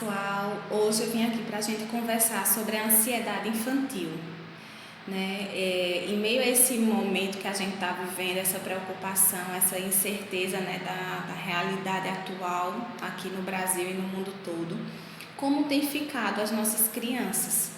Pessoal, hoje eu vim aqui para a gente conversar sobre a ansiedade infantil, né? Em meio a esse momento que a gente está vivendo, essa preocupação, essa incerteza, né, da realidade atual aqui no Brasil e no mundo todo, como tem ficado as nossas crianças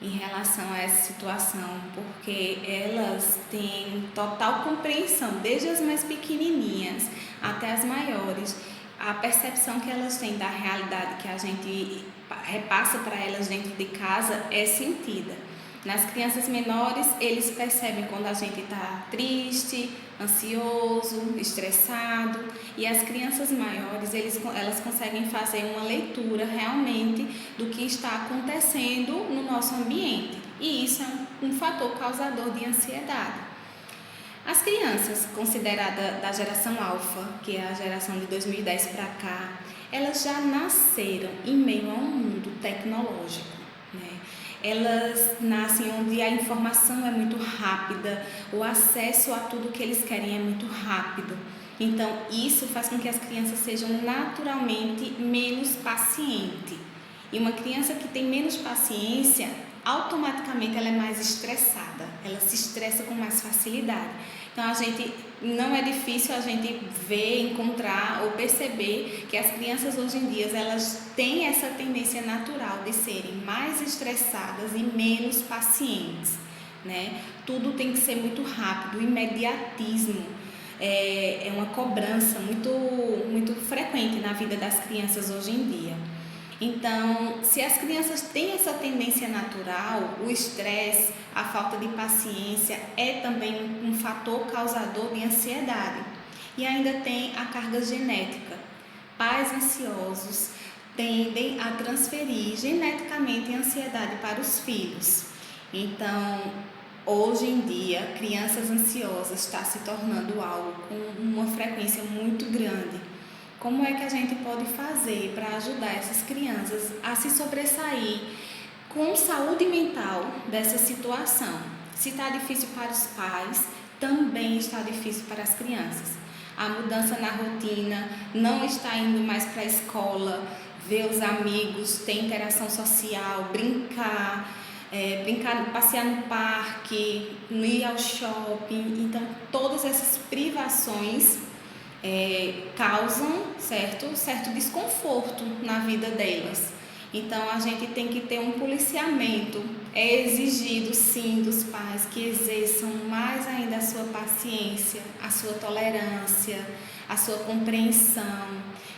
em relação a essa situação, porque elas têm total compreensão, desde as mais pequenininhas até as maiores, a percepção que elas têm da realidade que a gente repassa para elas dentro de casa é sentida. Nas crianças menores, eles percebem quando a gente está triste, ansioso, estressado, e as crianças maiores, elas conseguem fazer uma leitura realmente do que está acontecendo no nosso ambiente, e isso é um fator causador de ansiedade. As crianças consideradas da geração alfa, que é a geração de 2010 para cá, elas já nasceram em meio a um mundo tecnológico, né? Elas nascem onde a informação é muito rápida, o acesso a tudo que eles querem é muito rápido. Então, isso faz com que as crianças sejam naturalmente menos pacientes. E uma criança que tem menos paciência, automaticamente ela é mais estressada, ela se estressa com mais facilidade. Então não é difícil a gente ver, encontrar ou perceber que as crianças hoje em dia elas têm essa tendência natural de serem mais estressadas e menos pacientes, né? Tudo tem que ser muito rápido, o imediatismo é uma cobrança muito frequente na vida das crianças hoje em dia. Então, se as crianças têm essa tendência natural, o estresse, a falta de paciência é também um fator causador de ansiedade. E ainda tem a carga genética. Pais ansiosos tendem a transferir geneticamente a ansiedade para os filhos. Então, hoje em dia, crianças ansiosas está se tornando algo com uma frequência muito grande. Como é que a gente pode fazer para ajudar essas crianças a se sobressair com saúde mental dessa situação? Se está difícil para os pais, também está difícil para as crianças. A mudança na rotina, não está indo mais para a escola, ver os amigos, ter interação social, brincar, passear no parque, ir ao shopping. Então, todas essas privações causam certo desconforto na vida delas. Então a gente tem que ter um policiamento. É exigido sim dos pais que exerçam mais ainda a sua paciência, a sua tolerância, a sua compreensão,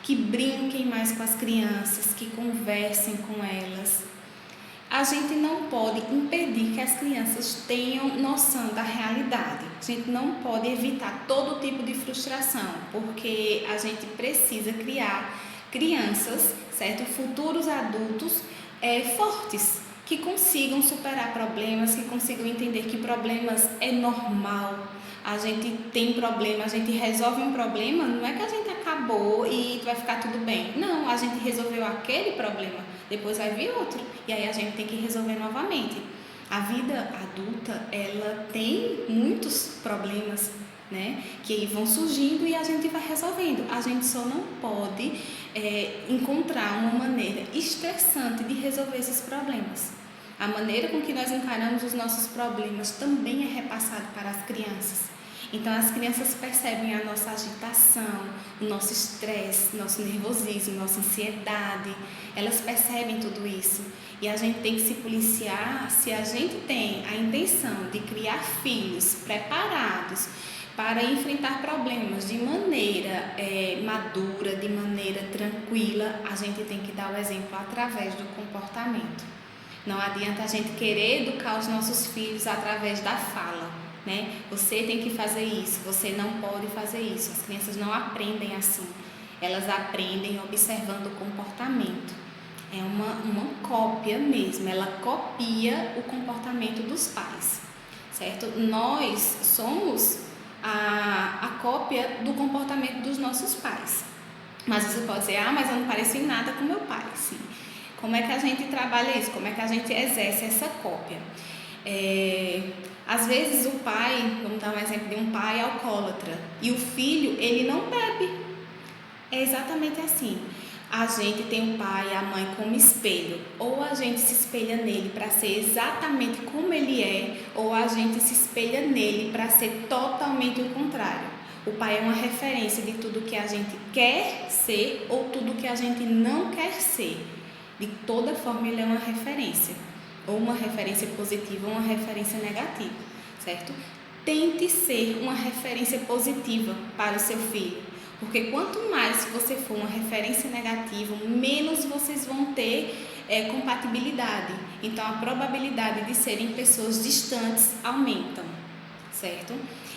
que brinquem mais com as crianças, que conversem com elas. A gente não pode impedir que as crianças tenham noção da realidade. A gente não pode evitar todo tipo de frustração, porque a gente precisa criar crianças, certo? Futuros adultos fortes, que consigam superar problemas, que consigam entender que problemas é normal. A gente tem problema, a gente resolve um problema, não é que a gente acabou e vai ficar tudo bem. Não, a gente resolveu aquele problema, depois vai vir outro e aí a gente tem que resolver novamente. A vida adulta, ela tem muitos problemas, né, que vão surgindo e a gente vai resolvendo. A gente só não pode encontrar uma maneira estressante de resolver esses problemas. A maneira com que nós encaramos os nossos problemas também é repassado para as crianças. Então as crianças percebem a nossa agitação, o nosso estresse, nosso nervosismo, nossa ansiedade. Elas percebem tudo isso. E a gente tem que se policiar se a gente tem a intenção de criar filhos preparados para enfrentar problemas de maneira madura, de maneira tranquila. A gente tem que dar o exemplo através do comportamento. Não adianta a gente querer educar os nossos filhos através da fala, né? Você tem que fazer isso, você não pode fazer isso. As crianças não aprendem assim. Elas aprendem observando o comportamento. É uma cópia mesmo, ela copia o comportamento dos pais, certo? Nós somos a cópia do comportamento dos nossos pais. Mas você pode dizer, mas eu não pareço em nada com meu pai. Sim. Como é que a gente trabalha isso? Como é que a gente exerce essa cópia? Às vezes o pai, vamos dar um exemplo de um pai alcoólatra, e o filho, ele não bebe. É exatamente assim. a gente tem o pai e a mãe como espelho. Ou a gente se espelha nele para ser exatamente como ele é, ou a gente se espelha nele para ser totalmente o contrário. O pai é uma referência de tudo que a gente quer ser ou tudo que a gente não quer ser. De toda forma, ele é uma referência. Ou uma referência positiva ou uma referência negativa, certo? Tente ser uma referência positiva para o seu filho. Porque quanto mais você for uma referência negativa, menos vocês vão ter compatibilidade. Então, a probabilidade de serem pessoas distantes aumentam, certo?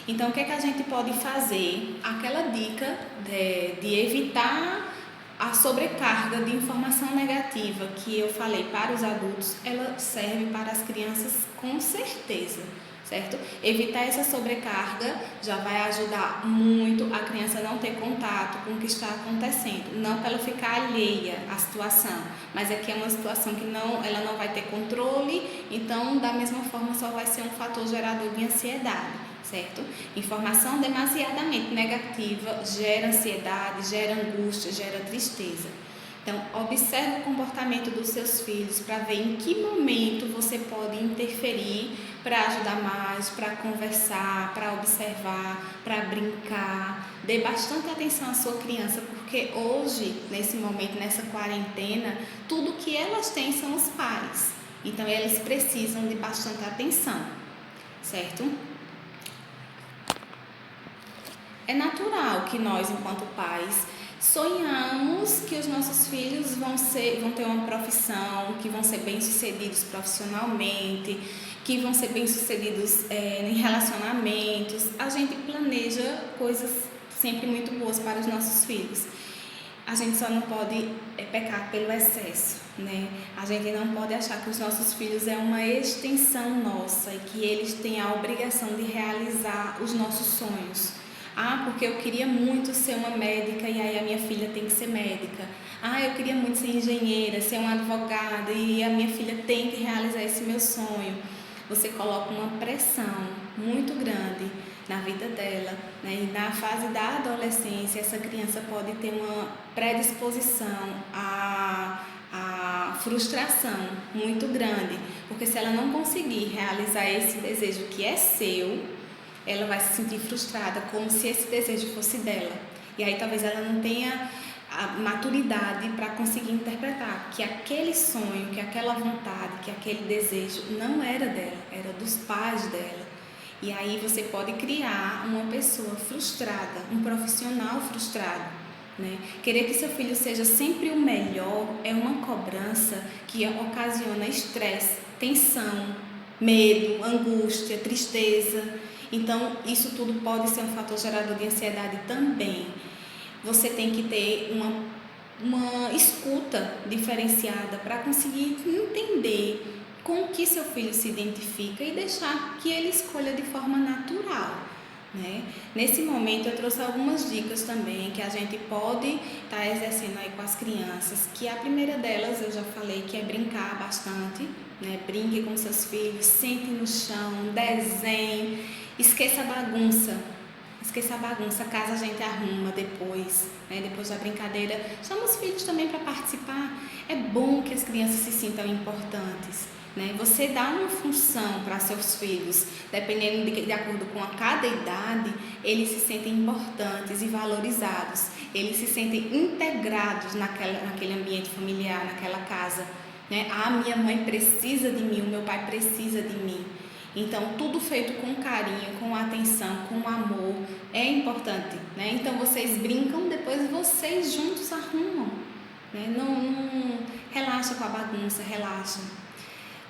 Então, o que é que a gente pode fazer? Aquela dica de evitar a sobrecarga de informação negativa que eu falei para os adultos, ela serve para as crianças com certeza. Certo? Evitar essa sobrecarga já vai ajudar muito a criança não ter contato com o que está acontecendo, não para ela ficar alheia à situação, mas é que é uma situação que ela não vai ter controle, então da mesma forma só vai ser um fator gerador de ansiedade, certo? Informação demasiadamente negativa gera ansiedade, gera angústia, gera tristeza. Então, observe o comportamento dos seus filhos para ver em que momento você pode interferir para ajudar mais, para conversar, para observar, para brincar. Dê bastante atenção à sua criança, porque hoje, nesse momento, nessa quarentena, tudo que elas têm são os pais. Então, eles precisam de bastante atenção, certo? É natural que nós, enquanto pais, sonhamos que os nossos filhos vão ter uma profissão, que vão ser bem-sucedidos profissionalmente, que vão ser bem-sucedidos em relacionamentos. A gente planeja coisas sempre muito boas para os nossos filhos. A gente só não pode pecar pelo excesso, né? A gente não pode achar que os nossos filhos é uma extensão nossa e que eles têm a obrigação de realizar os nossos sonhos. Porque eu queria muito ser uma médica e aí a minha filha tem que ser médica. Eu queria muito ser engenheira, ser uma advogada e a minha filha tem que realizar esse meu sonho. Você coloca uma pressão muito grande na vida dela, né? E na fase da adolescência, essa criança pode ter uma predisposição à frustração muito grande, porque se ela não conseguir realizar esse desejo que é seu, ela vai se sentir frustrada, como se esse desejo fosse dela. E aí talvez ela não tenha a maturidade para conseguir interpretar que aquele sonho, que aquela vontade, que aquele desejo não era dela, era dos pais dela. E aí você pode criar uma pessoa frustrada, um profissional frustrado, né? Querer que seu filho seja sempre o melhor é uma cobrança que ocasiona estresse, tensão, medo, angústia, tristeza. Então, isso tudo pode ser um fator gerador de ansiedade também. Você tem que ter uma escuta diferenciada para conseguir entender com que seu filho se identifica e deixar que ele escolha de forma natural, né? Nesse momento, eu trouxe algumas dicas também que a gente pode estar exercendo aí com as crianças, que a primeira delas, eu já falei, que é brincar bastante, né? Brinque com seus filhos, sente no chão, desenhe. Esqueça a bagunça, caso a gente arruma depois, né? Depois da brincadeira. Chama os filhos também para participar. É bom que as crianças se sintam importantes, né? Você dá uma função para seus filhos, dependendo de acordo com cada idade, eles se sentem importantes e valorizados. Eles se sentem integrados naquele ambiente familiar, naquela casa, né? Minha mãe precisa de mim, o meu pai precisa de mim. Então, tudo feito com carinho, com atenção, com amor, é importante, né? Então, vocês brincam, depois vocês juntos arrumam, né? Não relaxa com a bagunça, relaxa.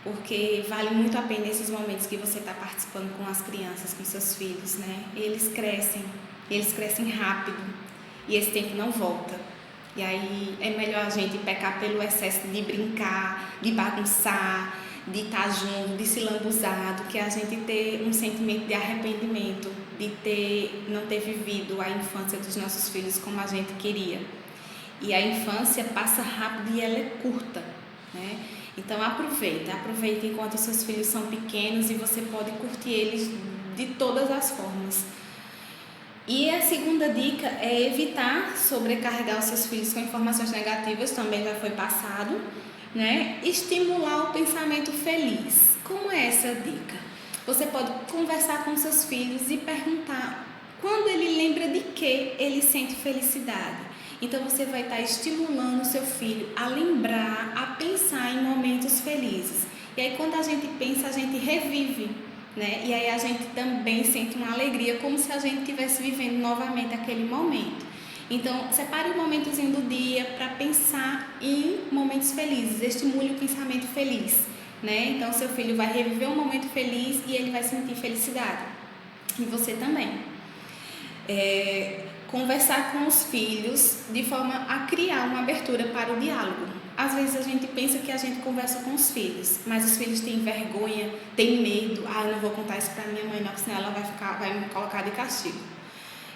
Porque vale muito a pena esses momentos que você está participando com as crianças, com seus filhos, né? Eles crescem rápido e esse tempo não volta. E aí é melhor a gente pecar pelo excesso de brincar, de bagunçar, de estar junto, de se lambuzar, do que a gente ter um sentimento de arrependimento, de não ter vivido a infância dos nossos filhos como a gente queria. E a infância passa rápido e ela é curta, né? Então aproveita enquanto seus filhos são pequenos e você pode curtir eles de todas as formas. E a segunda dica é evitar sobrecarregar os seus filhos com informações negativas, também já foi passado, né? Estimular o pensamento feliz. Como é essa dica? Você pode conversar com seus filhos e perguntar quando ele lembra de que ele sente felicidade. Então você vai estar estimulando o seu filho a lembrar, a pensar em momentos felizes. E aí quando a gente pensa, a gente revive, né? E aí a gente também sente uma alegria, como se a gente estivesse vivendo novamente aquele momento. Então, separe um momentozinho do dia para pensar em momentos felizes, estimule o pensamento feliz, né? Então, seu filho vai reviver um momento feliz e ele vai sentir felicidade. E você também. Conversar com os filhos de forma a criar uma abertura para o diálogo. Às vezes a gente pensa que a gente conversa com os filhos, mas os filhos têm vergonha, têm medo. Eu não vou contar isso para minha mãe, não, senão ela vai me colocar de castigo.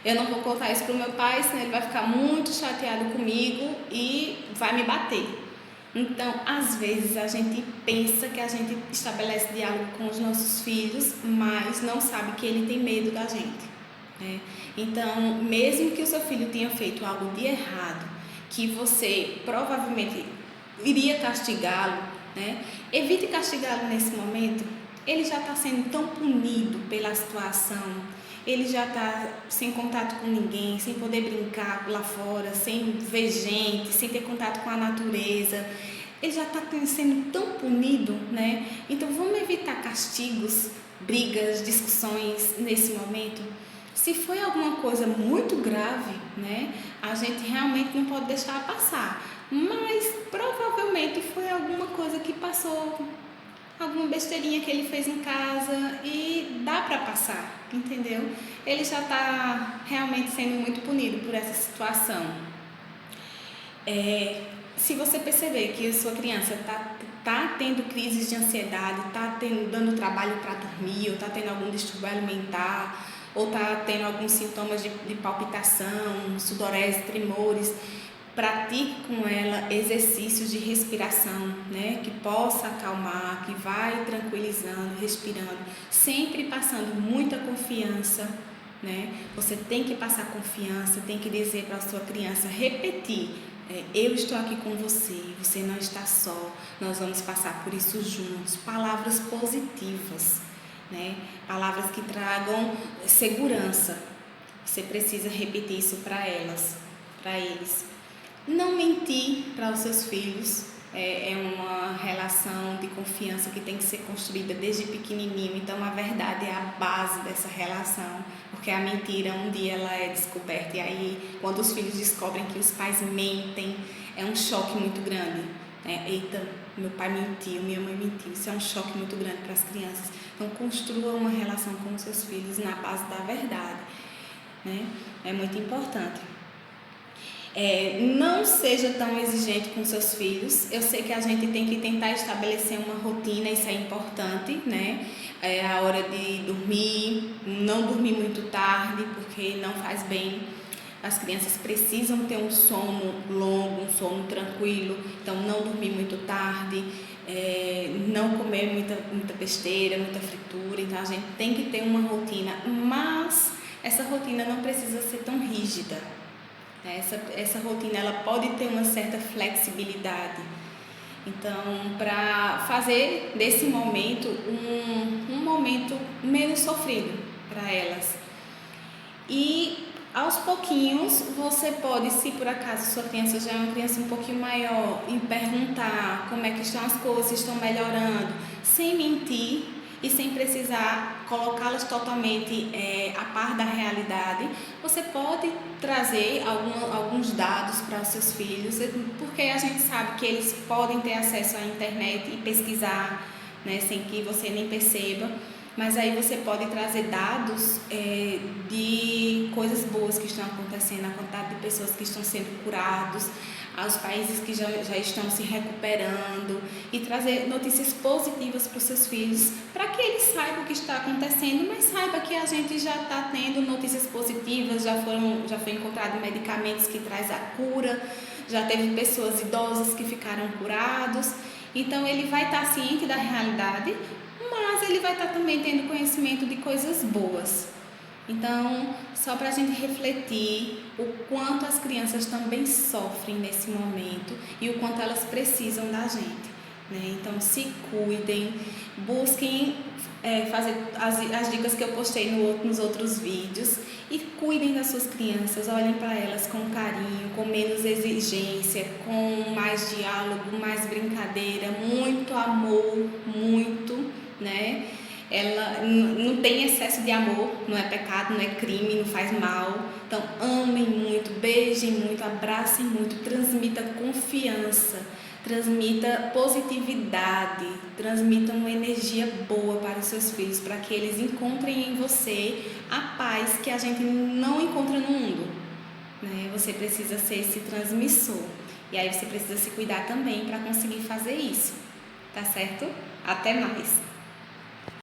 Eu não vou contar isso para o meu pai, senão ele vai ficar muito chateado comigo e vai me bater. Então, às vezes a gente pensa que a gente estabelece diálogo com os nossos filhos, mas não sabe que ele tem medo da gente, né? Então, mesmo que o seu filho tenha feito algo de errado, que você provavelmente iria castigá-lo, né? Evite castigá-lo nesse momento. Ele já está sendo tão punido pela situação, ele já está sem contato com ninguém, sem poder brincar lá fora, sem ver gente, sem ter contato com a natureza. Ele já está sendo tão punido, né? Então vamos evitar castigos, brigas, discussões nesse momento. Se foi alguma coisa muito grave, né, a gente realmente não pode deixar passar. Mas provavelmente foi alguma coisa que passou, alguma besteirinha que ele fez em casa e dá para passar, entendeu? Ele já está realmente sendo muito punido por essa situação. Se você perceber que a sua criança está tendo crises de ansiedade, está dando trabalho para dormir, ou está tendo algum distúrbio alimentar, ou está tendo alguns sintomas de palpitação, sudorese, tremores, pratique com ela exercícios de respiração, né, que possa acalmar, que vai tranquilizando, respirando, sempre passando muita confiança, né? Você tem que passar confiança, tem que dizer para a sua criança, repetir, eu estou aqui com você, você não está só, nós vamos passar por isso juntos, palavras positivas, né? Palavras que tragam segurança. Você precisa repetir isso para eles. Não mentir para os seus filhos é uma relação de confiança que tem que ser construída desde pequenininho. Então a verdade é a base dessa relação, porque a mentira um dia ela é descoberta, e aí quando os filhos descobrem que os pais mentem, é um choque muito grande. Eita, meu pai mentiu, minha mãe mentiu. Isso é um choque muito grande para as crianças. Então construa uma relação com os seus filhos na base da verdade, né? É muito importante. Não seja tão exigente com seus filhos. Eu sei que a gente tem que tentar estabelecer uma rotina, isso é importante, né? A hora de dormir, não dormir muito tarde, porque não faz bem. As crianças precisam ter um sono longo, um sono tranquilo, então não dormir muito tarde, não comer muita besteira, muita fritura. Então a gente tem que ter uma rotina, mas essa rotina não precisa ser tão rígida. Essa rotina ela pode ter uma certa flexibilidade. Então, para fazer desse momento um momento menos sofrido para elas. E aos pouquinhos você pode, se por acaso sua criança já é uma criança um pouquinho maior, e perguntar como é que estão as coisas, se estão melhorando, sem mentir e sem precisar colocá-las totalmente a par da realidade. Você pode trazer alguns dados para os seus filhos, porque a gente sabe que eles podem ter acesso à internet e pesquisar, né, sem que você nem perceba. Mas aí você pode trazer dados de coisas boas que estão acontecendo, a quantidade de pessoas que estão sendo curados, aos países que já estão se recuperando, e trazer notícias positivas para os seus filhos, para que eles saibam o que está acontecendo, mas saiba que a gente já está tendo notícias positivas, já foi encontrado medicamentos que trazem a cura, já teve pessoas idosas que ficaram curados. Então ele vai estar ciente da realidade, mas ele vai estar também tendo conhecimento de coisas boas, Então, só para a gente refletir o quanto as crianças também sofrem nesse momento e o quanto elas precisam da gente, né? Então, se cuidem, busquem fazer as dicas que eu postei nos outros vídeos e cuidem das suas crianças, olhem para elas com carinho, com menos exigência, com mais diálogo, mais brincadeira, muito amor, muito, né? Ela não tem excesso de amor, não é pecado, não é crime, não faz mal. Então, amem muito, beijem muito, abracem muito, transmita confiança, transmita positividade, transmita uma energia boa para os seus filhos, para que eles encontrem em você a paz que a gente não encontra no mundo, né? Você precisa ser esse transmissor. E aí você precisa se cuidar também para conseguir fazer isso, tá certo? Até mais!